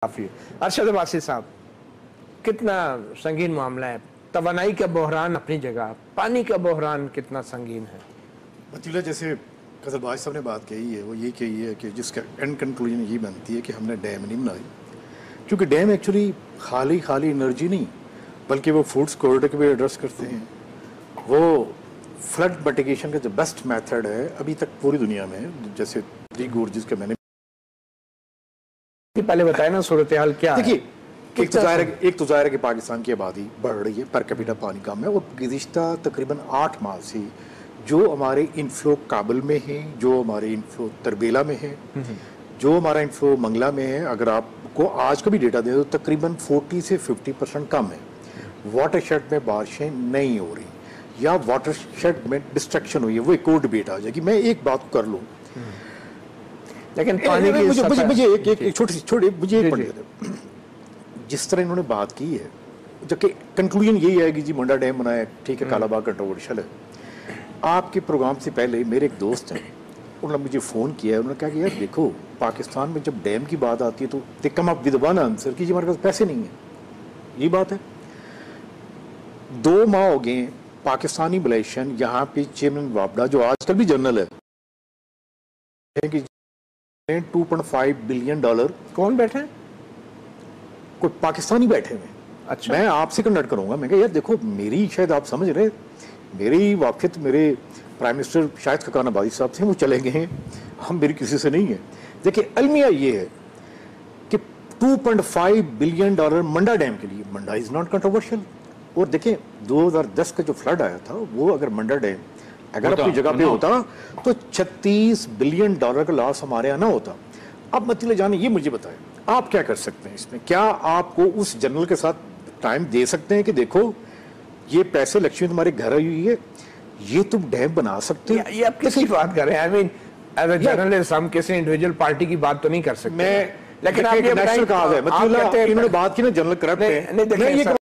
काफी। अरशद अब्बासी साहब, कितना संगीन मामला है? तवानाई का बहरान अपनी जगह, पानी का बहरान कितना संगीन है? वतीला, जैसे कजलबाज साहब ने बात कही है, वो ये कही है कि जिसका एंड कंक्लूजन ये बनती है कि हमने डैम नहीं बनाई, क्योंकि डैम एक्चुअली खाली एनर्जी नहीं, बल्कि वो फूड सिक्योरिटी को भी एड्रेस करते हैं। वो फ्लड मिटिगेशन का जो बेस्ट मेथड है अभी तक पूरी दुनिया में, जैसे थ्री गोर्जेस के मैंने पहले बताया ना सूरत हाल क्या है। देखिए, एक तो ज़ाहिर है कि पाकिस्तान की आबादी बढ़ रही है, पर कैपिटा पानी कम है, और गुज़िश्ता तकरीबन 8 माह से जो हमारे इनफ्लो काबुल में है, जो हमारे इनफ्लो तरबेला में है, जो हमारा इनफ्लो मंगला में है, अगर आपको आज का भी डेटा दे तो तकरीबन 40 से 50% कम है। वाटर शेड में बारिशें नहीं हो रही या वाटर शेड में डिस्ट्रक्शन हुई है, वो एक और डिबेट आ जाएगी। मैं एक बात कर लूँ, लेकिन पानी की मुझे एक छोटी मुझे एक पढ़ दें। जिस तरह इन्होंने बात की है, जबकि कंक्लूजन यही है कि जी मंडा डैम बनाया, ठीक है, कालाबाग कंट्रोवर्शियल है। आपके प्रोग्राम से पहले मेरे एक दोस्त हैं, उन्होंने मुझे फ़ोन किया, उन्होंने कहा कि यार देखो, पाकिस्तान में जब डैम की बात आती है तो they come up with one answer कि जी हमारे पास पैसे नहीं है। ये बात है। 2 माह हो गए पाकिस्तानी मलेशियन यहाँ पे चेयरमैन वापडा, जो आजकल भी जनरल है, कि $2.5 बिलियन कौन बैठे हैं? कोई पाकिस्तानी बैठे हुए। अच्छा, मैं आपसे कन्वर्ट करूंगा। मैं कहा यार देखो, मेरी शायद आप समझ रहे, मेरी वाक़ियत मेरे प्राइम मिनिस्टर शाहिद खकान आबादी साहब से, वो चले गए हैं, हम मेरी किसी से नहीं है। देखिए, अलमिया ये है कि $2.5 बिलियन मंडा डैम के लिए, मंडा इज़ नॉट कंट्रोवर्शियल। और देखिए 2010 का जो फ्लड आया था, वो अगर मंडा डैम अगर अपनी जगह पे होता तो $36 बिलियन का लॉस हमारे यहाँ ना होता। अब मतलब जाने, ये मुझे बताएं, आप क्या कर सकते हैं इसमें? क्या आपको उस जनरल के साथ टाइम दे सकते हैं कि देखो ये पैसे लक्ष्मी तुम्हारे घर आई हुई है, ये तुम डैम बना सकते हो? ये आप किसकी बात कर रहे हैं? I mean as a journalist हम किसी इंडिविजुअल पार्टी की बात तो नहीं कर सकते। मैं, लेकिन आप ये नेशनल कहा है, मतलब इन्होंने बात की ना जनरल करप्ट है।